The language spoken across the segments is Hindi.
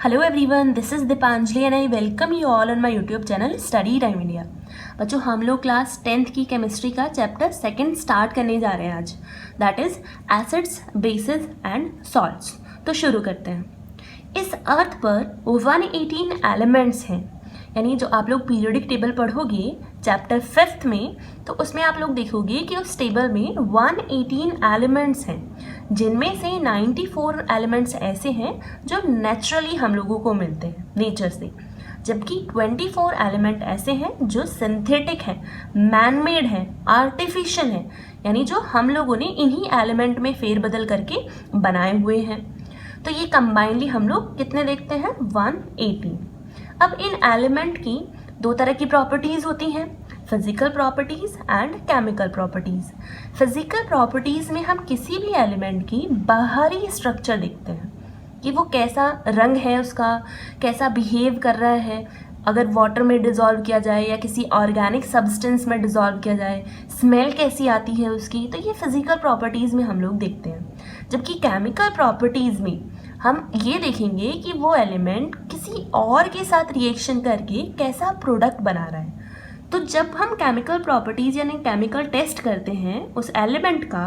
Hello everyone, this is Deepanjali and I welcome you all on my YouTube channel study time India. बच्चों, हम लोग क्लास 10th की केमिस्ट्री का चैप्टर 2 स्टार्ट करने जा रहे हैं आज, that is acids, basis and salts. तो शुरू करते हैं। इस अर्थ पर 118 एलिमेंट्स हैं, यानी जो आप लोग पीरियोडिक टेबल पढ़ोगे चैप्टर 5th में, तो उसमें आप लोग देखोगे कि उस टेबल में 118 एलिमेंट्स हैं, जिनमें से 94 एलिमेंट्स ऐसे हैं जो नेचुरली हम लोगों को मिलते हैं नेचर से, जबकि 24 एलिमेंट ऐसे हैं जो सिंथेटिक हैं, मैनमेड हैं, आर्टिफिशियल हैं, यानी जो हम लोगों ने इन्हीं एलिमेंट में फेरबदल करके बनाए हुए हैं। तो ये कंबाइनली हम लोग कितने देखते हैं? 118। अब इन एलिमेंट की दो तरह की प्रॉपर्टीज़ होती हैं, physical properties and chemical properties. Physical properties में हम किसी भी एलिमेंट की बाहरी स्ट्रक्चर देखते हैं कि वो कैसा रंग है, उसका कैसा बिहेव कर रहा है, अगर वाटर में डिज़ोल्व किया जाए या किसी ऑर्गेनिक सब्सटेंस में डिज़ोल्व किया जाए, स्मेल कैसी आती है उसकी, तो ये फिजिकल प्रॉपर्टीज़ में हम लोग देखते हैं। जबकि केमिकल प्रॉपर्टीज़ में हम ये देखेंगे कि वो एलिमेंट किसी और के साथ रिएक्शन करके कैसा प्रोडक्ट बना रहा है। तो जब हम केमिकल प्रॉपर्टीज़ यानी केमिकल टेस्ट करते हैं उस एलिमेंट का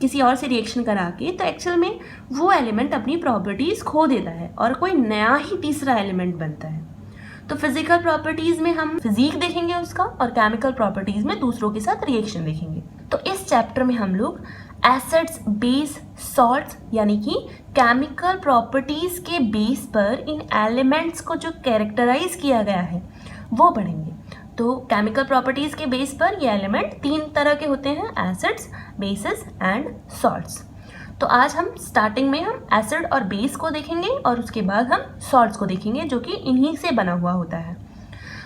किसी और से रिएक्शन करा के, तो एक्चुअल में वो एलिमेंट अपनी प्रॉपर्टीज़ खो देता है और कोई नया ही तीसरा एलिमेंट बनता है। तो फिजिकल प्रॉपर्टीज़ में हम फिजिक देखेंगे उसका, और केमिकल प्रॉपर्टीज़ में दूसरों के साथ रिएक्शन देखेंगे। तो इस चैप्टर में हम लोग एसिड्स, बेस, सॉल्ट्स यानी कि केमिकल प्रॉपर्टीज़ के बेस पर इन एलिमेंट्स को जो कैरेक्टराइज किया गया है वो पढ़ेंगे। तो केमिकल प्रॉपर्टीज़ के बेस पर ये एलिमेंट 3 तरह के होते हैं, एसिड्स, बेसिस एंड सॉल्ट्स। तो आज हम स्टार्टिंग में हम एसिड और बेस को देखेंगे और उसके बाद हम सॉल्ट्स को देखेंगे, जो कि इन्हीं से बना हुआ होता है।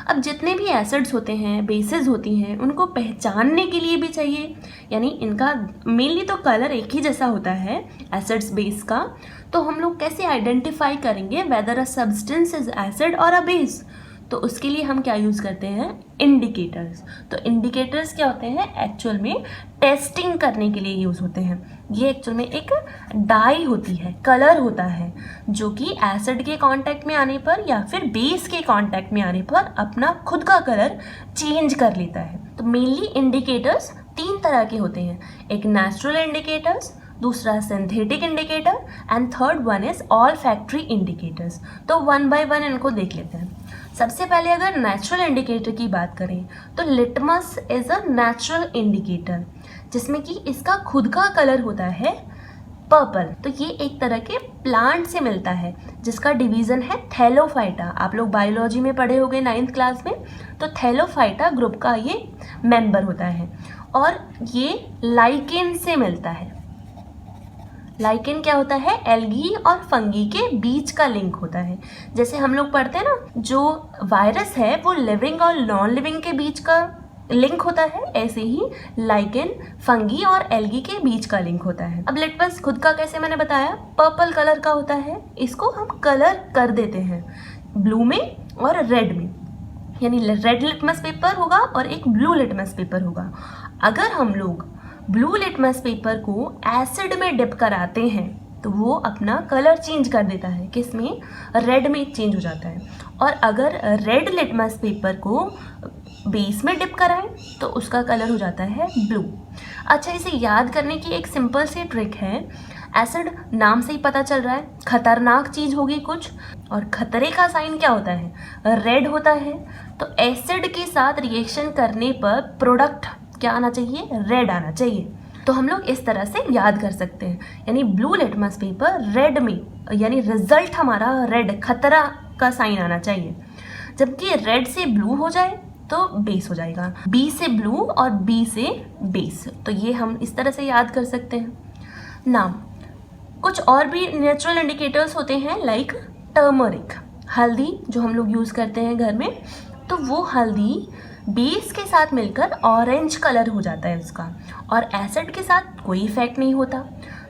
अब जितने भी एसिड्स होते हैं, बेसिस होती हैं, उनको पहचानने के लिए भी चाहिए, यानी इनका मेनली तो कलर एक ही जैसा होता है एसिड्स बेस का। तो हम लोग कैसे आइडेंटिफाई करेंगे weather a substance is acid और अ बेस? तो उसके लिए हम क्या यूज़ करते हैं? इंडिकेटर्स। तो इंडिकेटर्स क्या होते हैं? एक्चुअल में टेस्टिंग करने के लिए यूज़ होते हैं। ये एक्चुअल में एक डाई होती है, कलर होता है, जो कि एसिड के कांटेक्ट में आने पर या फिर बेस के कांटेक्ट में आने पर अपना खुद का कलर चेंज कर लेता है। तो मेनली इंडिकेटर्स 3 तरह के होते हैं, एक नेचुरल इंडिकेटर्स, दूसरा synthetic indicator and third one is all factory indicators. तो 1 बाय 1 इनको देख लेते हैं। सबसे पहले अगर नेचुरल इंडिकेटर की बात करें तो litmus is a natural indicator, जिसमें कि इसका खुद का कलर होता है पर्पल। तो ये एक तरह के प्लांट से मिलता है जिसका डिवीज़न है थैलोफाइटा। आप लोग बायोलॉजी में पढ़े होंगे 9th क्लास में। तो थैलोफाइटा ग्रुप का ये मेंबर होता है और ये लाइकेन से मिलता है। लाइकेन क्या होता है? एल्गी और फंगी के बीच का लिंक होता है। जैसे हम लोग पढ़ते हैं ना, जो वायरस है वो लिविंग और नॉन लिविंग के बीच का लिंक होता है, ऐसे ही लाइकेन फंगी और एल्गी के बीच का लिंक होता है। अब लिटमस खुद का कैसे मैंने बताया, पर्पल कलर का होता है। इसको हम कलर कर देते हैं ब्लू में और रेड में, यानी रेड लिटमस पेपर होगा और एक ब्लू लिटमस पेपर होगा। अगर हम लोग ब्लू लिटमस पेपर को एसिड में डिप कराते हैं तो वो अपना कलर चेंज कर देता है, किसमें? रेड में चेंज हो जाता है। और अगर रेड लिटमस पेपर को बेस में डिप कराएं तो उसका कलर हो जाता है ब्लू। अच्छा, इसे याद करने की एक सिंपल सी ट्रिक है। एसिड नाम से ही पता चल रहा है खतरनाक चीज़ होगी कुछ, और खतरे का साइन क्या होता है? रेड होता है। तो एसिड के साथ रिएक्शन करने पर प्रोडक्ट क्या आना चाहिए? रेड आना चाहिए। तो हम लोग इस तरह से याद कर सकते हैं, यानी ब्लू लिटमस पेपर रेड में, यानी रिजल्ट हमारा रेड, खतरा का साइन आना चाहिए। जबकि रेड से ब्लू हो जाए तो बेस हो जाएगा, बी से ब्लू और बी से बेस। तो ये हम इस तरह से याद कर सकते हैं। नाम कुछ और भी नेचुरल इंडिकेटर्स होते हैं, लाइक टर्मरिक, हल्दी जो हम लोग यूज़ करते हैं घर में। तो वो हल्दी बेस के साथ मिलकर ऑरेंज कलर हो जाता है उसका, और एसिड के साथ कोई इफेक्ट नहीं होता।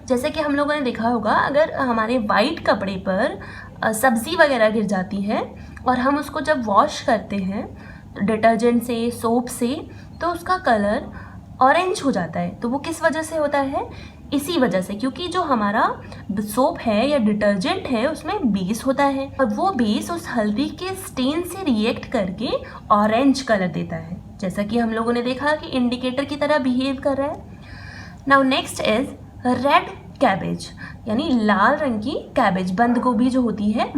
जैसे कि हम लोगों ने देखा होगा, अगर हमारे वाइट कपड़े पर सब्ज़ी वगैरह गिर जाती है और हम उसको जब वॉश करते हैं डिटर्जेंट से, सोप से, तो उसका कलर ऑरेंज हो जाता है। तो वो किस वजह से होता है? इसी वजह से, क्योंकि जो हमारा सोप है या डिटर्जेंट है उसमें बेस होता है और वो बेस उस हल्दी के स्टेन से रिएक्ट करके ऑरेंज कलर देता है, जैसा कि हम लोगों ने देखा कि इंडिकेटर की तरह बिहेव कर रहा है। Now next is red cabbage, यानी लाल रंग की कैबेज, बंद गोभी जो होती है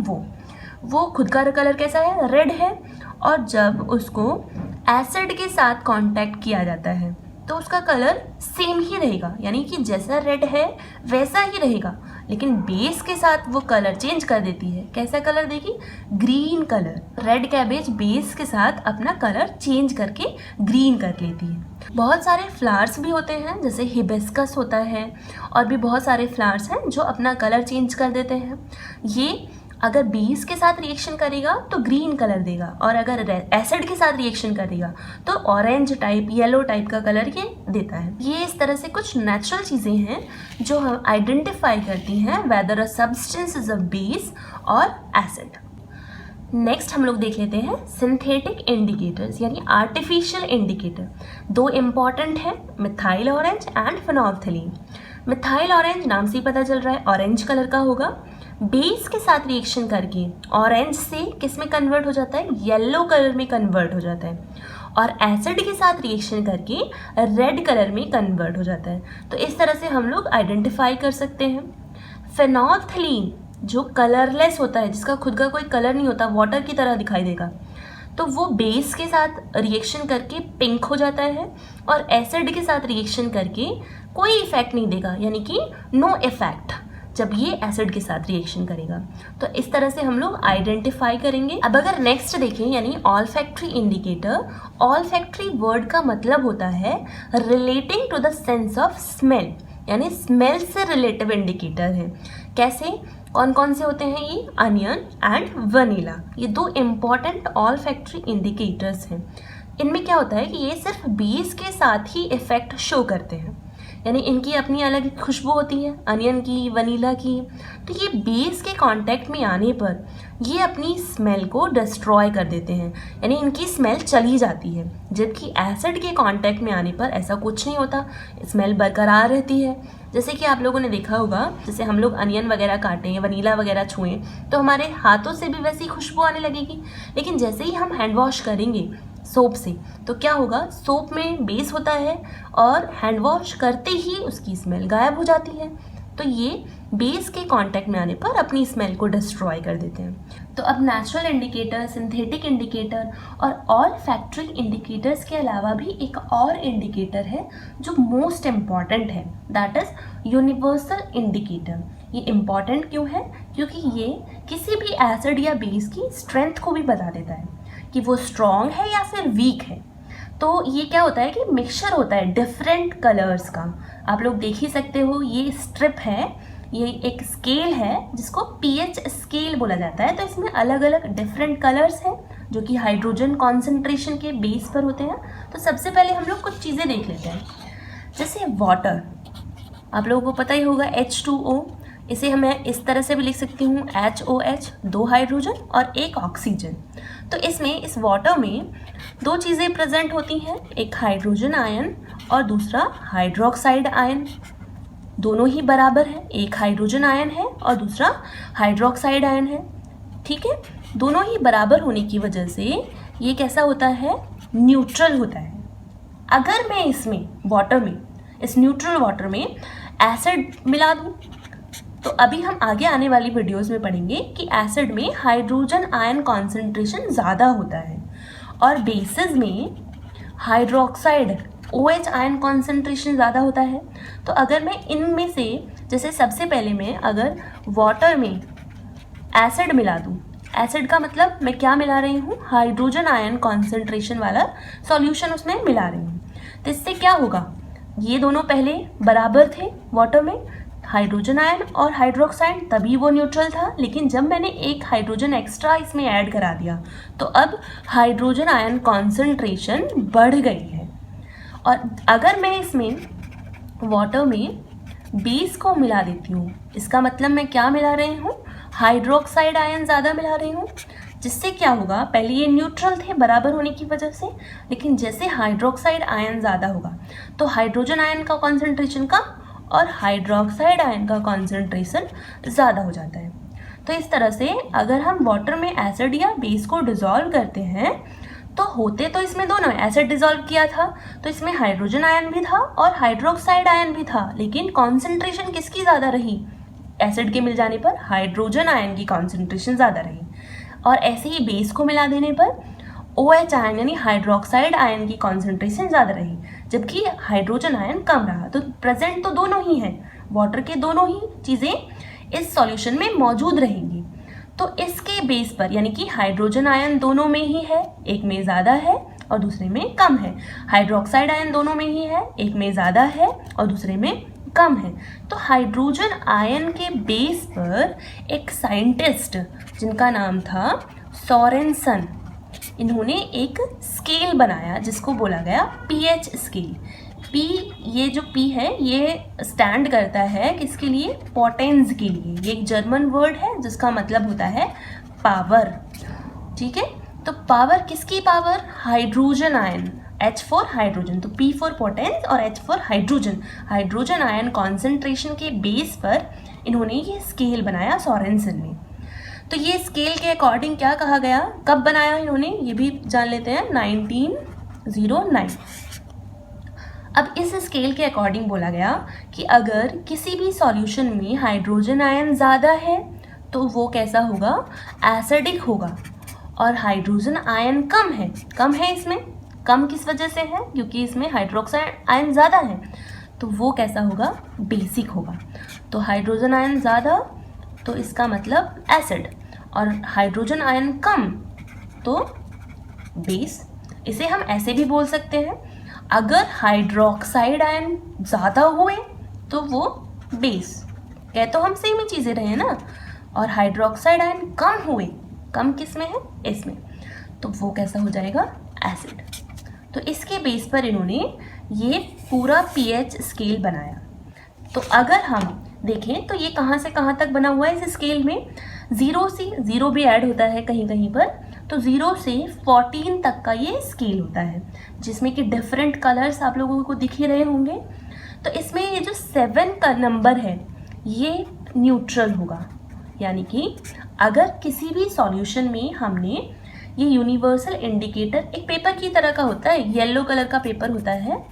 वो खुद का कलर कैसा है, रेड है, और जब उसको एसिड के साथ कांटेक्ट किया जाता है तो उसका कलर सेम ही रहेगा, यानी कि जैसा रेड है वैसा ही रहेगा, लेकिन बेस के साथ वो कलर चेंज कर देती है। कैसा कलर देगी, green colour. Red cabbage base के साथ अपना कलर चेंज करके ग्रीन कर लेती है। बहुत सारे फ्लावर्स भी होते हैं, जैसे हिबिस्कस होता है, और भी बहुत सारे फ्लावर्स हैं जो अपना कलर चेंज कर देते हैं। ये अगर बेस के साथ रिएक्शन करेगा तो ग्रीन कलर देगा, और अगर एसिड के साथ रिएक्शन करेगा तो ऑरेंज टाइप, येलो टाइप का कलर ये देता है। ये इस तरह से कुछ नेचुरल चीज़ें हैं जो हम आइडेंटिफाई करती हैं whether a substance is a base और एसिड। नेक्स्ट हम लोग देख लेते हैं सिंथेटिक इंडिकेटर्स, यानी आर्टिफिशियल इंडिकेटर। दो इम्पॉर्टेंट है, methyl orange and phenolphthalein. Methyl orange नाम से ही पता चल रहा है ऑरेंज कलर का होगा, बेस के साथ रिएक्शन करके ऑरेंज से किस में कन्वर्ट हो जाता है, येलो कलर में कन्वर्ट हो जाता है, और एसिड के साथ रिएक्शन करके रेड कलर में कन्वर्ट हो जाता है। तो इस तरह से हम लोग आइडेंटिफाई कर सकते हैं। फेनोल्फथलीन जो कलरलेस होता है, जिसका खुद का कोई कलर नहीं होता, वाटर की तरह दिखाई देगा, तो वो बेस के साथ रिएक्शन करके पिंक हो जाता है, और एसिड के साथ रिएक्शन करके कोई इफेक्ट नहीं देगा, यानी कि नो इफेक्ट जब ये एसिड के साथ रिएक्शन करेगा। तो इस तरह से हम लोग आइडेंटिफाई करेंगे। अब अगर नेक्स्ट देखें, यानी ऑल्फैक्टरी इंडिकेटर। ऑल्फैक्टरी वर्ड का मतलब होता है relating to the sense of smell, यानी स्मेल से रिलेटिव इंडिकेटर है। कैसे, कौन कौन से होते हैं ये, अनियन एंड वनीला, ये दो इम्पॉर्टेंट ऑल्फैक्टरी इंडिकेटर्स हैं। इनमें क्या होता है कि ये सिर्फ बेस के साथ ही इफेक्ट शो करते हैं, यानी इनकी अपनी अलग खुशबू होती है, अनियन की, वनीला की। तो ये बेस के कांटेक्ट में आने पर ये अपनी स्मेल को डिस्ट्रॉय कर देते हैं, यानी इनकी स्मेल चली जाती है, जबकि एसिड के कांटेक्ट में आने पर ऐसा कुछ नहीं होता, स्मेल बरकरार रहती है। जैसे कि आप लोगों ने देखा होगा, जैसे हम लोग अनियन वगैरह काटें, वनीला वगैरह छुएं, तो हमारे हाथों से भी वैसी खुशबू आने लगेगी, लेकिन जैसे ही हम हैंड वॉश करेंगे सोप से, तो क्या होगा, सोप में बेस होता है और हैंड वॉश करते ही उसकी स्मेल गायब हो जाती है। तो ये बेस के कांटेक्ट में आने पर अपनी स्मेल को डिस्ट्रॉय कर देते हैं। तो अब नेचुरल इंडिकेटर, सिंथेटिक इंडिकेटर और ऑल्फैक्टरी इंडिकेटर्स के अलावा भी एक और इंडिकेटर है जो मोस्ट इम्पॉर्टेंट है, दैट इज यूनिवर्सल इंडिकेटर। ये इम्पॉर्टेंट क्यों है, क्योंकि ये किसी भी एसिड या बेस की स्ट्रेंथ को भी बता देता है कि वो स्ट्रॉन्ग है या फिर वीक है। तो ये क्या होता है कि मिक्सचर होता है डिफरेंट कलर्स का। आप लोग देख ही सकते हो, ये स्ट्रिप है, ये एक स्केल है जिसको पीएच स्केल बोला जाता है। तो इसमें अलग अलग डिफरेंट कलर्स हैं जो कि हाइड्रोजन कॉन्सेंट्रेशन के बेस पर होते हैं। तो सबसे पहले हम लोग कुछ चीज़ें देख लेते हैं, जैसे वाटर, आप लोगों को पता ही होगा H2O, इसे मैं इस तरह से भी लिख सकती हूँ HOH, 2 हाइड्रोजन और 1 ऑक्सीजन। तो इसमें, इस वाटर में दो चीज़ें प्रेजेंट होती हैं, एक हाइड्रोजन आयन और दूसरा हाइड्रोक्साइड आयन। दोनों ही बराबर है, एक हाइड्रोजन आयन है और दूसरा हाइड्रोक्साइड आयन है, ठीक है। दोनों ही बराबर होने की वजह से ये कैसा होता है, न्यूट्रल होता है। अगर मैं इसमें वाटर में, इस न्यूट्रल वाटर में एसिड मिला दूँ, तो अभी हम आगे आने वाली वीडियोस में पढ़ेंगे कि एसिड में हाइड्रोजन आयन कॉन्सेंट्रेशन ज़्यादा होता है और बेसिस में हाइड्रोक्साइड OH आयन कॉन्सेंट्रेशन ज़्यादा होता है। तो अगर मैं इनमें से, जैसे सबसे पहले मैं अगर वाटर में एसिड मिला दूँ, एसिड का मतलब मैं क्या मिला रही हूँ, हाइड्रोजन आयन कॉन्सेंट्रेशन वाला सॉल्यूशन उसमें मिला रही हूँ। तो इससे क्या होगा, ये दोनों पहले बराबर थे वाटर में, हाइड्रोजन आयन और हाइड्रोक्साइड, तभी वो न्यूट्रल था। लेकिन जब मैंने एक हाइड्रोजन एक्स्ट्रा इसमें ऐड करा दिया तो अब हाइड्रोजन आयन कॉन्सेंट्रेशन बढ़ गई है। और अगर मैं इसमें वाटर में बेस को मिला देती हूँ, इसका मतलब मैं क्या मिला रही हूँ, हाइड्रोक्साइड आयन ज़्यादा मिला रही हूँ, जिससे क्या होगा, पहले ये न्यूट्रल थे बराबर होने की वजह से, लेकिन जैसे हाइड्रोक्साइड आयन ज़्यादा होगा तो हाइड्रोजन आयन का कॉन्सेंट्रेशन कम और हाइड्रोक्साइड आयन का कॉन्सेंट्रेशन ज़्यादा हो जाता है। तो इस तरह से अगर हम वाटर में एसिड या बेस को डिज़ोल्व करते हैं तो होते तो इसमें दोनों, एसिड डिज़ोल्व किया था तो इसमें हाइड्रोजन आयन भी था और हाइड्रोक्साइड आयन भी था, लेकिन कॉन्सेंट्रेशन किसकी ज़्यादा रही? एसिड के मिल जाने पर हाइड्रोजन आयन की कॉन्सेंट्रेशन ज़्यादा रही। और ऐसे ही बेस को मिला देने पर OH आयन यानी हाइड्रोक्साइड आयन की कॉन्सेंट्रेशन ज़्यादा रही, जबकि हाइड्रोजन आयन कम रहा। तो प्रेजेंट तो दोनों ही हैं, वाटर के दोनों ही चीज़ें इस सॉल्यूशन में मौजूद रहेंगी। तो इसके बेस पर यानी कि हाइड्रोजन आयन दोनों में ही है, एक में ज़्यादा है और दूसरे में कम है। हाइड्रोक्साइड आयन दोनों में ही है, एक में ज़्यादा है और दूसरे में कम है। तो हाइड्रोजन आयन के बेस पर एक साइंटिस्ट जिनका नाम था सोरेनसन, इन्होंने एक स्केल बनाया जिसको बोला गया पीएच स्केल। पी, ये जो पी है ये स्टैंड करता है किसके लिए? पोटेंस के लिए। ये एक जर्मन वर्ड है जिसका मतलब होता है पावर। ठीक है, तो पावर किसकी power? Hydrogen ion, H for hydrogen, तो P फॉर पोटेंस और H for hydrogen. Hydrogen ion concentration के बेस पर इन्होंने ये स्केल बनाया सोरेनसन ने। तो ये स्केल के अकॉर्डिंग क्या कहा गया, कब बनाया इन्होंने, ये भी जान लेते हैं, 1909। अब इस स्केल के अकॉर्डिंग बोला गया कि अगर किसी भी सॉल्यूशन में हाइड्रोजन आयन ज़्यादा है तो वो कैसा होगा? एसिडिक होगा। और हाइड्रोजन आयन कम है इसमें, कम किस वजह से है? क्योंकि इसमें हाइड्रोक्साइड आयन ज़्यादा है, तो वो कैसा होगा? बेसिक होगा। तो हाइड्रोजन आयन ज़्यादा तो इसका मतलब एसिड, और हाइड्रोजन आयन कम तो बेस। इसे हम ऐसे भी बोल सकते हैं, अगर हाइड्रोक्साइड आयन ज़्यादा हुए तो वो बेस, कह तो हम सेम ही चीज़ें रहे ना, और हाइड्रोक्साइड आयन कम हुए, कम किस में है? इसमें, तो वो कैसा हो जाएगा? एसिड। तो इसके बेस पर इन्होंने ये पूरा पीएच स्केल बनाया। तो अगर हम देखें तो ये कहाँ से कहाँ तक बना हुआ है इस स्केल में? ज़ीरो भी ऐड होता है कहीं कहीं पर, तो 0 से 14 तक का ये स्केल होता है, जिसमें कि डिफरेंट कलर्स आप लोगों को दिख ही रहे होंगे। तो इसमें ये जो 7 का नंबर है ये न्यूट्रल होगा, यानी कि अगर किसी भी सॉल्यूशन में हमने ये यूनिवर्सल इंडिकेटर एक पेपर की तरह का होता है, येलो कलर का पेपर होता है,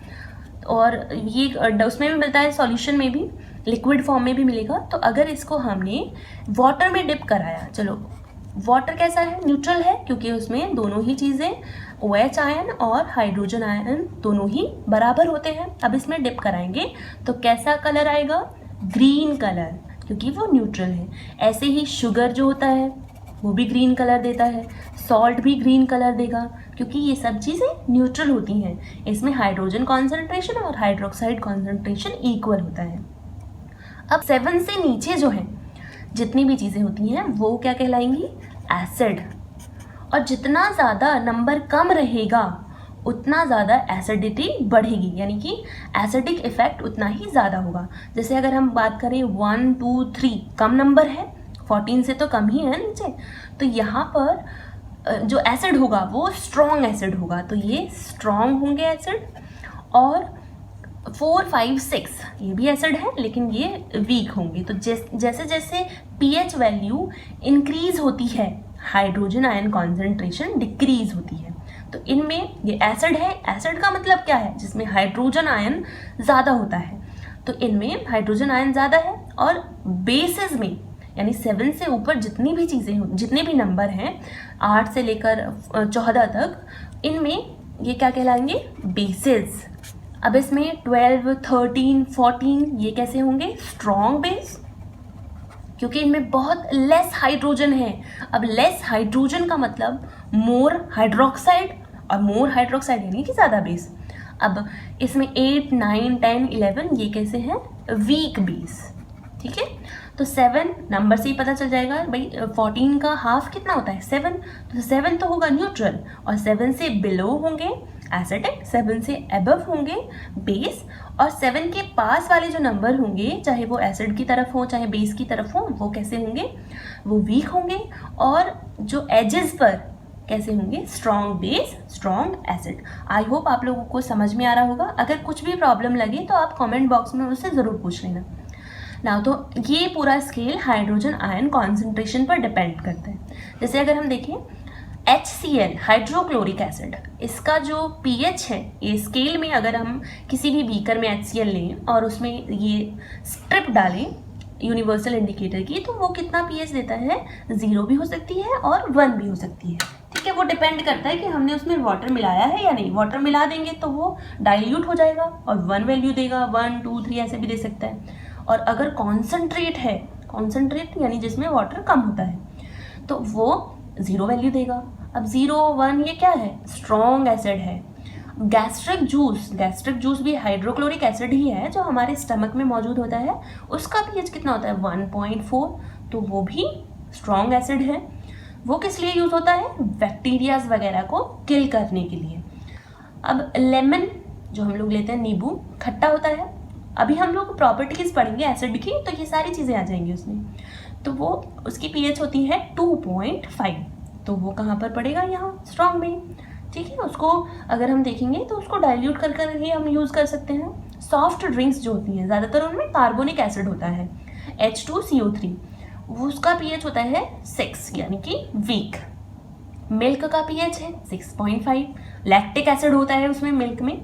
और ये उसमें भी मिलता है, सॉल्यूशन में भी, लिक्विड फॉर्म में भी मिलेगा। तो अगर इसको हमने वाटर में डिप कराया, चलो वाटर कैसा है? न्यूट्रल है, क्योंकि उसमें दोनों ही चीज़ें OH आयन और हाइड्रोजन आयन दोनों ही बराबर होते हैं। अब इसमें डिप कराएंगे तो कैसा कलर आएगा? ग्रीन कलर, क्योंकि वो न्यूट्रल है। ऐसे ही शुगर जो होता है वो भी ग्रीन कलर देता है, सॉल्ट भी ग्रीन कलर देगा, क्योंकि ये सब चीज़ें न्यूट्रल होती हैं। इसमें हाइड्रोजन कॉन्सेंट्रेशन और हाइड्रोक्साइड कॉन्सेंट्रेशन इक्वल होता है। अब 7 से नीचे जो है जितनी भी चीज़ें होती हैं वो क्या कहलाएंगी? एसिड। और जितना ज़्यादा नंबर कम रहेगा उतना ज़्यादा एसिडिटी बढ़ेगी, यानी कि एसिडिक इफेक्ट उतना ही ज़्यादा होगा। जैसे अगर हम बात करें 1, 2, 3 कम नंबर है, 14 से तो कम ही है नीचे, तो यहाँ पर जो एसिड होगा वो स्ट्रॉन्ग एसिड होगा, तो ये स्ट्रॉन्ग होंगे एसिड। और 4, 5, 6 ये भी एसिड है लेकिन ये वीक होंगे। तो जैसे जैसे पीएच वैल्यू इंक्रीज होती है हाइड्रोजन आयन कॉन्सेंट्रेशन डिक्रीज होती है। तो इनमें ये एसिड है, एसिड का मतलब क्या है? जिसमें हाइड्रोजन आयन ज़्यादा होता है, तो इनमें हाइड्रोजन आयन ज़्यादा है। और बेसिस में यानी 7 से ऊपर जितनी भी चीज़ें हों, जितने भी नंबर हैं 8 से लेकर 14 तक, इनमें ये क्या कहलाएंगे? बेसिस। अब इसमें 12, 13, 14 ये कैसे होंगे? स्ट्रॉन्ग बेस, क्योंकि इनमें बहुत लेस हाइड्रोजन है। अब लेस हाइड्रोजन का मतलब मोर हाइड्रोक्साइड, और मोर हाइड्रोक्साइड यानी कि ज़्यादा बेस। अब इसमें 8, 9, 10, 11 ये कैसे हैं? Weak base. ठीक है, तो 7 नंबर से ही पता चल जाएगा भाई 14 का हाफ कितना होता है? 7। तो 7 तो होगा न्यूट्रल, और 7 से बिलो होंगे एसिडिक, 7 से अबव होंगे बेस, और 7 के पास वाले जो नंबर होंगे चाहे वो एसिड की तरफ हो चाहे बेस की तरफ हो वो कैसे होंगे? वो वीक होंगे। और जो एजेस पर कैसे होंगे, strong base strong acid. I hope आप लोगों को समझ में आ रहा होगा। अगर कुछ भी प्रॉब्लम लगे तो आप कमेंट बॉक्स में मुझसे ज़रूर पूछ लेना। ना तो ये पूरा स्केल हाइड्रोजन आयन कॉन्सेंट्रेशन पर डिपेंड करता है। जैसे अगर हम देखें HCl हाइड्रोक्लोरिक एसिड, इसका जो pH है, ये स्केल में अगर हम किसी भी बीकर में HCl लें और उसमें ये स्ट्रिप डालें यूनिवर्सल इंडिकेटर की, तो वो कितना pH देता है, 0 भी हो सकती है और 1 भी हो सकती है। ठीक है, वो डिपेंड करता है कि हमने उसमें वाटर मिलाया है या नहीं। वाटर मिला देंगे तो वो डाइल्यूट हो जाएगा और 1 वैल्यू देगा, 1 2 3 ऐसे भी दे सकता है। और अगर कॉन्सेंट्रेट है, कॉन्सेंट्रेट यानी जिसमें वाटर कम होता है, तो वो 0 वैल्यू देगा। अब 0 1 ये क्या है, स्ट्रॉन्ग एसिड है। गैस्ट्रिक जूस भी हाइड्रोक्लोरिक एसिड ही है जो हमारे स्टमक में मौजूद होता है। उसका pH कितना होता है, 1.4, तो वो भी स्ट्रॉन्ग एसिड है। वो किस लिए यूज़ होता है, बैक्टीरियाज वगैरह को किल करने के लिए। अब लेमन जो हम लोग लेते हैं, नींबू खट्टा होता है। अभी हम लोग प्रॉपर्टीज पढ़ेंगे एसिड की, तो ये सारी चीज़ें आ जाएंगी उसमें। तो वो उसकी pH होती है 2.5, तो वो कहाँ पर पड़ेगा, यहाँ स्ट्रॉन्ग में। ठीक है, उसको अगर हम देखेंगे तो उसको डाइल्यूट कर कर ही हम यूज़ कर सकते हैं। सॉफ्ट ड्रिंक्स जो होती हैं ज़्यादातर उनमें कार्बोनिक एसिड होता है, H2CO3, उसका pH होता है 6 यानी कि वीक। मिल्क का pH है 6.5, लैक्टिक एसिड होता है उसमें मिल्क में।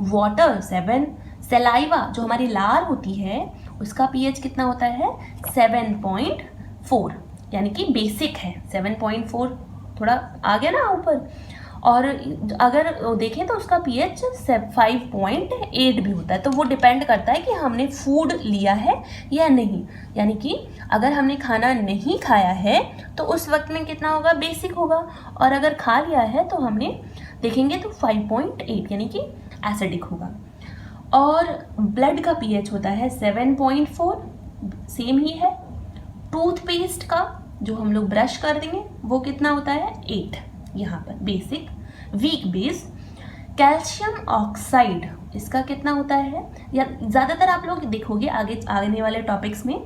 वाटर 7, सलाइवा जो हमारी लार होती है उसका pH कितना होता है, 7.4 यानी कि बेसिक है। 7.4 थोड़ा आ गया ना ऊपर। और अगर देखें तो उसका pH 5.8 भी होता है। तो वो डिपेंड करता है कि हमने फूड लिया है या नहीं। यानी कि अगर हमने खाना नहीं खाया है तो उस वक्त में कितना होगा, बेसिक होगा। और अगर खा लिया है तो हमने देखेंगे तो 5.8 यानी कि एसिडिक होगा। और ब्लड का pH होता है 7.4, सेम ही है। टूथपेस्ट का जो हम लोग ब्रश कर देंगे वो कितना होता है, 8 यहाँ पर basic, weak base. Calcium oxide इसका कितना होता है, या ज़्यादातर आप लोग देखोगे आगे आने वाले टॉपिक्स में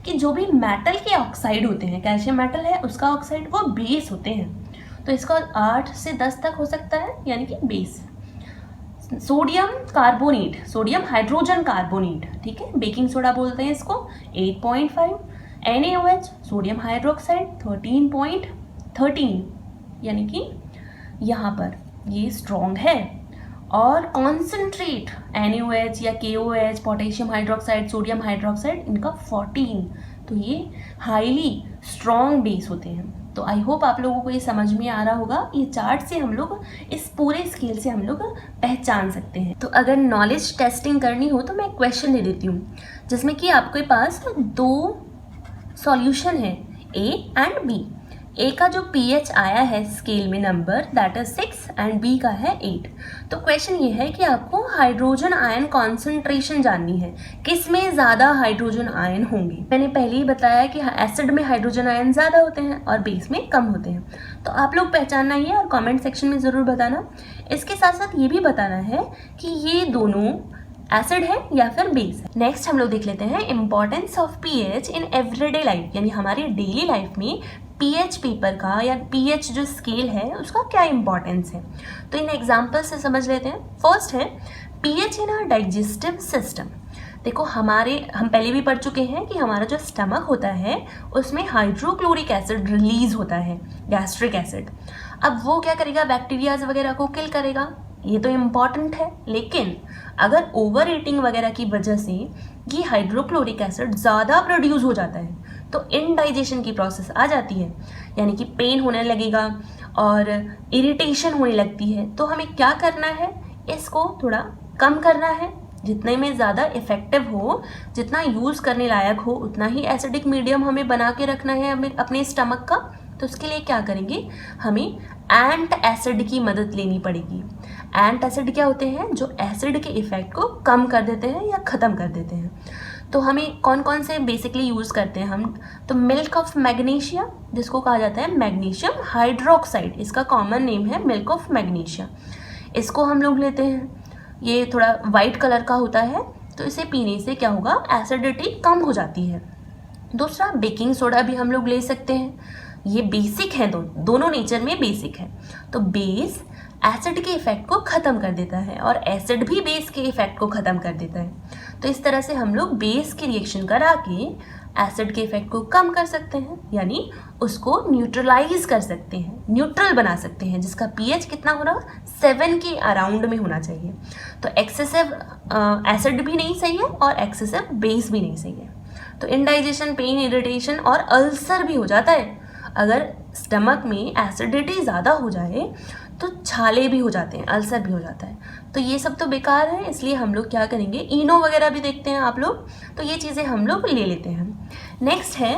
कि जो भी मेटल के ऑक्साइड होते हैं, कैल्शियम मेटल है उसका ऑक्साइड, वो बेस होते हैं। तो इसका 8 से 10 तक हो सकता है यानी कि base. Sodium carbonate, sodium hydrogen carbonate, ठीक है, बेकिंग सोडा बोलते हैं इसको, 8.5। NaOH सोडियम हाइड्रोक्साइड 13.13 यानी कि यहाँ पर ये स्ट्रॉन्ग है। और कॉन्सेंट्रेट NaOH या KOH, potassium hydroxide, sodium hydroxide, इनका 14, तो ये हाईली स्ट्रॉन्ग बेस होते हैं। तो आई होप आप लोगों को ये समझ में आ रहा होगा। ये चार्ट से हम लोग इस पूरे स्केल से हम लोग पहचान सकते हैं। तो अगर नॉलेज टेस्टिंग करनी हो तो मैं क्वेश्चन दे देती हूँ जिसमें कि आपके पास 2 सॉल्यूशन है, A एंड B। A का जो pH आया है स्केल में number, that is 6 and B का है 8। तो क्वेश्चन ये है कि आपको हाइड्रोजन आयन कॉन्सेंट्रेशन जाननी है, किस में ज़्यादा हाइड्रोजन आयन होंगे। मैंने पहले ही बताया कि एसिड में हाइड्रोजन आयन ज़्यादा होते हैं और बेस में कम होते हैं। तो आप लोग पहचानना ही है और कमेंट सेक्शन में ज़रूर बताना। इसके साथ साथ ये भी बताना है कि ये दोनों एसिड है या फिर बेस है। नेक्स्ट हम लोग देख लेते हैं importance of pH in everyday life, यानी हमारी डेली लाइफ में pH पेपर का या pH जो स्केल है उसका क्या इंपॉर्टेंस है। तो इन एग्जाम्पल से समझ लेते हैं। फर्स्ट है pH in our digestive system. देखो हम पहले भी पढ़ चुके हैं कि हमारा जो स्टमक होता है उसमें हाइड्रोक्लोरिक एसिड रिलीज होता है, गैस्ट्रिक एसिड। अब वो क्या करेगा, बैक्टीरियाज वगैरह को किल करेगा, ये तो इम्पॉर्टेंट है। लेकिन अगर ओवर ईटिंग वगैरह की वजह से ये हाइड्रोक्लोरिक एसिड ज़्यादा प्रोड्यूस हो जाता है तो इनडाइजेशन की प्रोसेस आ जाती है, यानी कि पेन होने लगेगा और इरिटेशन होने लगती है। तो हमें क्या करना है, इसको थोड़ा कम करना है, जितने में ज़्यादा इफेक्टिव हो, जितना यूज़ करने लायक हो उतना ही एसिडिक मीडियम हमें बना के रखना है हमें अपने स्टमक का। तो उसके लिए क्या करेंगे, हमें एंट एसिड की मदद लेनी पड़ेगी। एंट एसिड क्या होते हैं, जो एसिड के इफेक्ट को कम कर देते हैं या ख़त्म कर देते हैं। तो हमें कौन कौन से बेसिकली यूज़ करते हैं हम, तो मिल्क ऑफ मैग्नीशिया, जिसको कहा जाता है मैग्नीशियम हाइड्रोक्साइड, इसका कॉमन नेम है मिल्क ऑफ मैग्नीशिया, इसको हम लोग लेते हैं। ये थोड़ा वाइट कलर का होता है, तो इसे पीने से क्या होगा, एसिडिटी कम हो जाती है। दूसरा बेकिंग सोडा भी हम लोग ले सकते हैं, ये बेसिक है, दोनों नेचर में बेसिक है। तो बेस एसिड के इफेक्ट को ख़त्म कर देता है और एसिड भी बेस के इफेक्ट को ख़त्म कर देता है। तो इस तरह से हम लोग बेस की रिएक्शन करा के एसिड के इफेक्ट को कम कर सकते हैं, यानी उसको न्यूट्रलाइज कर सकते हैं, न्यूट्रल बना सकते हैं, जिसका पीएच कितना होना, 7 के अराउंड में होना चाहिए। तो एक्सेसिव एसिड भी नहीं सही है और एक्सेसिव बेस भी नहीं सही है। तो इंडाइजेशन, पेन, इरिटेशन और अल्सर भी हो जाता है। अगर स्टमक में एसिडिटी ज़्यादा हो जाए तो छाले भी हो जाते हैं, अल्सर भी हो जाता है। तो ये सब तो बेकार है, इसलिए हम लोग क्या करेंगे, इनो वगैरह भी देखते हैं आप लोग, तो ये चीज़ें हम लोग ले लेते हैं। नेक्स्ट है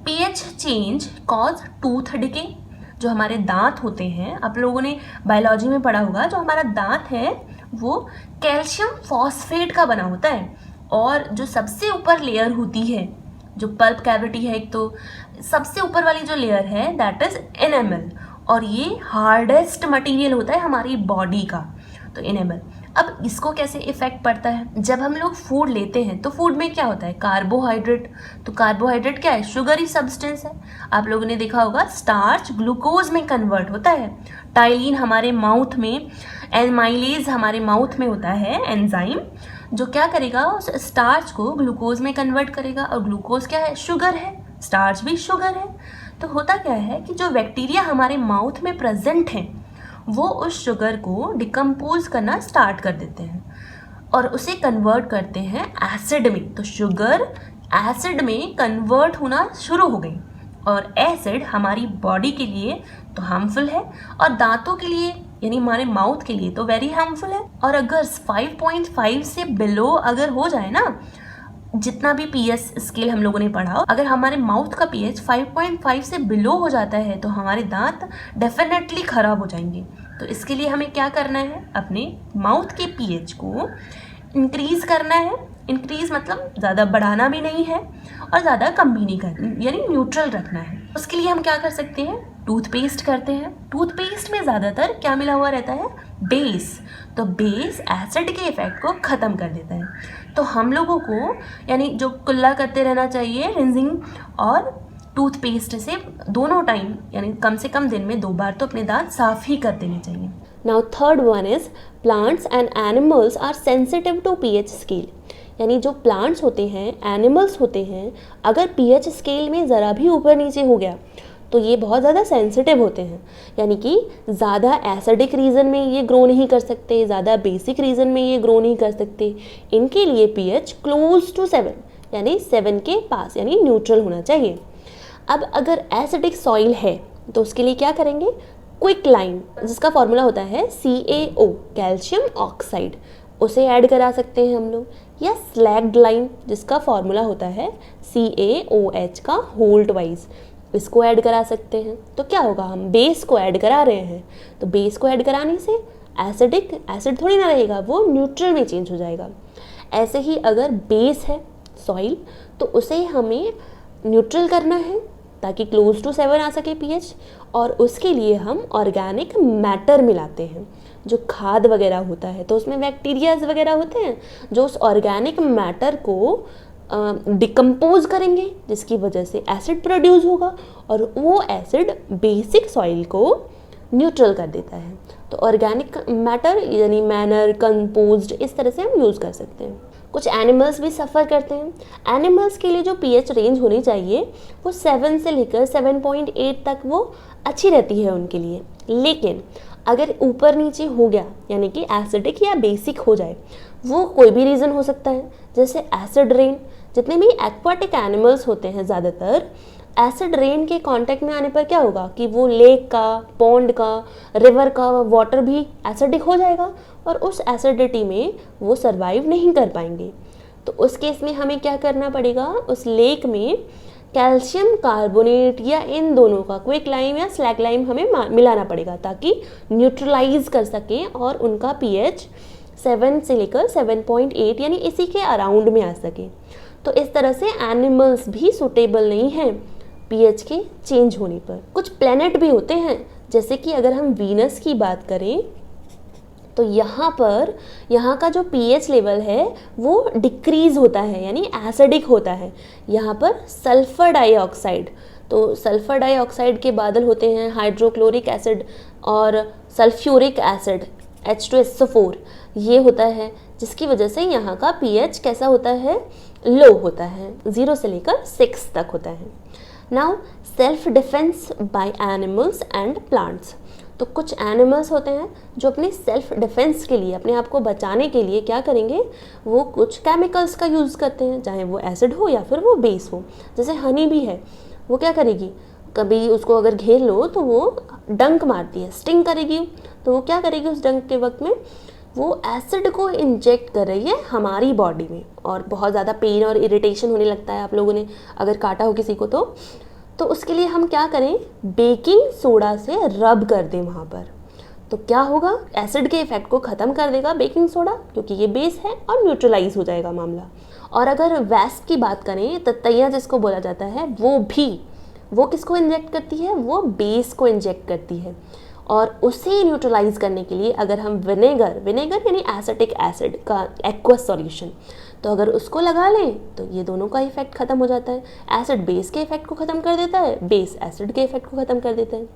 pH change cause tooth decay. जो हमारे दांत होते हैं, आप लोगों ने बायोलॉजी में पढ़ा होगा, जो हमारा दांत है वो कैल्शियम फॉस्फेट का बना होता है, और जो सबसे ऊपर लेयर होती है, जो पल्प कैविटी है, एक तो सबसे ऊपर वाली जो लेयर है दैट इज एनेमल, और ये हार्डेस्ट मटेरियल होता है हमारी बॉडी का, तो एनेमल। अब इसको कैसे इफेक्ट पड़ता है, जब हम लोग फूड लेते हैं तो फूड में क्या होता है, कार्बोहाइड्रेट। तो कार्बोहाइड्रेट क्या है, शुगरी सब्सटेंस है। आप लोगों ने देखा होगा स्टार्च ग्लूकोज में कन्वर्ट होता है, टाइलिन हमारे माउथ में, एमाइलेज हमारे माउथ में होता है एंजाइम, जो क्या करेगा, उस स्टार्च को ग्लूकोज में कन्वर्ट करेगा, और ग्लूकोज क्या है, शुगर है, स्टार्च भी शुगर है। तो होता क्या है कि जो बैक्टीरिया हमारे माउथ में प्रेजेंट हैं वो उस शुगर को डिकम्पोज करना स्टार्ट कर देते हैं और उसे कन्वर्ट करते हैं एसिड में। तो शुगर एसिड में कन्वर्ट होना शुरू हो गई, और एसिड हमारी बॉडी के लिए तो हार्मफुल है, और दांतों के लिए यानी हमारे माउथ के लिए तो वेरी हार्मफुल है। और अगर 5.5 से बिलो अगर हो जाए ना, जितना भी पीएच स्केल हम लोगों ने पढ़ा, अगर हमारे माउथ का पीएच 5.5 से बिलो हो जाता है तो हमारे दांत डेफिनेटली खराब हो जाएंगे। तो इसके लिए हमें क्या करना है, अपने माउथ के पीएच को इंक्रीज करना है। इंक्रीज मतलब ज़्यादा बढ़ाना भी नहीं है और ज़्यादा कम भी नहीं करना, यानी न्यूट्रल रखना है। उसके लिए हम क्या कर सकते हैं, टूथपेस्ट करते हैं। टूथपेस्ट में ज़्यादातर क्या मिला हुआ रहता है, बेस। तो बेस एसिड के इफेक्ट को ख़त्म कर देता है। तो हम लोगों को यानी जो कुल्ला करते रहना चाहिए, रिंजिंग और टूथपेस्ट से दोनों टाइम, यानी कम से कम दिन में 2 बार तो अपने दांत साफ ही कर देने चाहिए। Now third one is plants and animals are sensitive to pH scale. यानी जो प्लांट्स होते हैं, एनिमल्स होते हैं, अगर पीएच स्केल में ज़रा भी ऊपर नीचे हो गया तो ये बहुत ज़्यादा सेंसिटिव होते हैं, यानी कि ज़्यादा एसिडिक रीजन में ये ग्रो नहीं कर सकते, ज़्यादा बेसिक रीजन में ये ग्रो नहीं कर सकते। इनके लिए पीएच क्लोज टू 7 यानी 7 के पास, यानी न्यूट्रल होना चाहिए। अब अगर एसिडिक सॉइल है तो उसके लिए क्या करेंगे, क्विक लाइम, जिसका फॉर्मूला होता है CaO, कैल्शियम ऑक्साइड, उसे ऐड करा सकते हैं हम लोग, या स्लैग्ड लाइम, जिसका फॉर्मूला होता है CaOH का होल्ट वाइज, इसको ऐड करा सकते हैं। तो क्या होगा, हम बेस को ऐड करा रहे हैं, तो बेस को ऐड कराने से एसिड थोड़ी ना रहेगा, वो न्यूट्रल में चेंज हो जाएगा। ऐसे ही अगर बेस है सॉइल तो उसे हमें न्यूट्रल करना है ताकि क्लोज टू 7 आ सके पीएच, और उसके लिए हम ऑर्गेनिक मैटर मिलाते हैं। जो खाद वगैरह होता है तो उसमें बैक्टीरियाज वगैरह होते हैं जो उस ऑर्गेनिक मैटर को डिकम्पोज करेंगे, जिसकी वजह से एसिड प्रोड्यूस होगा, और वो एसिड बेसिक सॉइल को न्यूट्रल कर देता है। तो ऑर्गेनिक मैटर यानी मैनर, कंपोज्ड, इस तरह से हम यूज़ कर सकते हैं। कुछ एनिमल्स भी सफ़र करते हैं। एनिमल्स के लिए जो पीएच रेंज होनी चाहिए वो 7 से लेकर 7.8 तक वो अच्छी रहती है उनके लिए, लेकिन अगर ऊपर नीचे हो गया यानी कि एसिडिक या बेसिक हो जाए, वो कोई भी रीज़न हो सकता है, जैसे एसिड रेन। जितने भी एक्वाटिक एनिमल्स होते हैं ज़्यादातर एसिड रेन के कांटेक्ट में आने पर क्या होगा कि वो लेक का, पॉन्ड का, रिवर का वाटर भी एसिडिक हो जाएगा और उस एसिडिटी में वो सरवाइव नहीं कर पाएंगे। तो उस केस में हमें क्या करना पड़ेगा, उस लेक में कैल्शियम कार्बोनेट या इन दोनों का क्विक लाइम या स्लैग लाइम हमें मिलाना पड़ेगा ताकि न्यूट्रलाइज कर सकें और उनका पीएच 7 से लेकर 7.8 यानी इसी के अराउंड में आ सके। तो इस तरह से एनिमल्स भी सूटेबल नहीं हैं पीएच के चेंज होने पर। कुछ प्लैनेट भी होते हैं, जैसे कि अगर हम वीनस की बात करें तो यहाँ का जो पीएच लेवल है वो डिक्रीज़ होता है यानी एसिडिक होता है। यहाँ पर सल्फर डाइऑक्साइड तो सल्फ़र डाइऑक्साइड के बादल होते हैं हाइड्रोक्लोरिक एसिड और सल्फ्यूरिक एसिड H2SO4 ये होता है, जिसकी वजह से यहाँ का pH कैसा होता है, लो होता है, 0 से लेकर 6 तक होता है। Now self defence by animals and plants. तो कुछ एनिमल्स होते हैं जो अपने सेल्फ डिफेंस के लिए, अपने आप को बचाने के लिए क्या करेंगे, वो कुछ केमिकल्स का यूज़ करते हैं, चाहे वो एसिड हो या फिर वो बेस हो। जैसे हनी भी है, वो क्या करेगी, कभी उसको अगर घेर लो तो वो डंक मारती है, स्टिंग करेगी, तो वो क्या करेगी उस डंक के वक्त में, वो एसिड को इंजेक्ट कर रही है हमारी बॉडी में, और बहुत ज़्यादा पेन और इरिटेशन होने लगता है आप लोगों ने अगर काटा हो किसी को तो उसके लिए हम क्या करें, बेकिंग सोडा से रब कर दें वहाँ पर। तो क्या होगा, एसिड के इफेक्ट को ख़त्म कर देगा बेकिंग सोडा, क्योंकि ये बेस है, और न्यूट्रलाइज हो जाएगा मामला। और अगर वैस्प की बात करें, ततैया जिसको बोला जाता है, वो किसको इंजेक्ट करती है, वो बेस को इंजेक्ट करती है। और उसे न्यूट्रलाइज करने के लिए अगर हम विनेगर यानी एसिटिक एसिड का एक्वस सॉल्यूशन, तो अगर उसको लगा लें तो ये दोनों का इफेक्ट ख़त्म हो जाता है। एसिड बेस के इफेक्ट को ख़त्म कर देता है, बेस एसिड के इफेक्ट को ख़त्म कर देता है।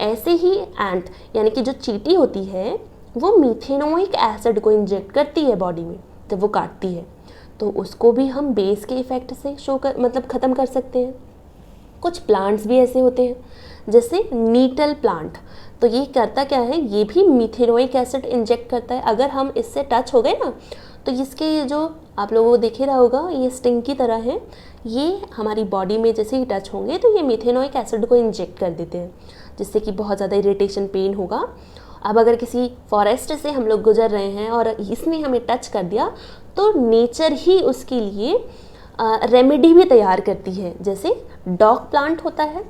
ऐसे ही एंट यानी कि जो चींटी होती है, वो मीथेनोइक एसिड को इंजेक्ट करती है बॉडी में जब वो काटती है, तो उसको भी हम बेस के इफेक्ट से ख़त्म कर सकते हैं। कुछ प्लांट्स भी ऐसे होते हैं, जैसे नीटल प्लांट, तो ये करता क्या है, ये भी मीथेनोइक एसिड इंजेक्ट करता है। अगर हम इससे टच हो गए ना, तो इसके ये जो आप लोगों को दिख ही रहा होगा, ये स्टिंग की तरह है, ये हमारी बॉडी में जैसे ही टच होंगे तो ये मीथेनोइक एसिड को इंजेक्ट कर देते हैं, जिससे कि बहुत ज़्यादा इरिटेशन, पेन होगा। अब अगर किसी फॉरेस्ट से हम लोग गुजर रहे हैं और इसने हमें टच कर दिया, तो नेचर ही उसके लिए रेमेडी भी तैयार करती है। जैसे डॉग प्लांट होता है,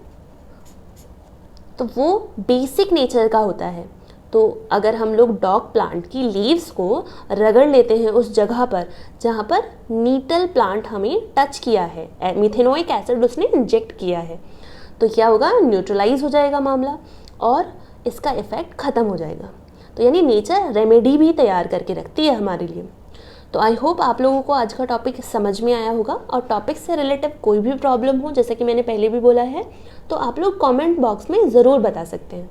तो वो बेसिक नेचर का होता है, तो अगर हम लोग डॉग प्लांट की लीव्स को रगड़ लेते हैं उस जगह पर जहाँ पर नीटल प्लांट हमें टच किया है, मीथेनोइक एसिड उसने इंजेक्ट किया है, तो क्या होगा, न्यूट्रलाइज हो जाएगा मामला और इसका इफ़ेक्ट ख़त्म हो जाएगा। तो यानी नेचर रेमेडी भी तैयार करके रखती है हमारे लिए। तो आई होप आप लोगों को आज का टॉपिक समझ में आया होगा, और टॉपिक से रिलेटिव कोई भी प्रॉब्लम हो, जैसे कि मैंने पहले भी बोला है, तो आप लोग कमेंट बॉक्स में ज़रूर बता सकते हैं।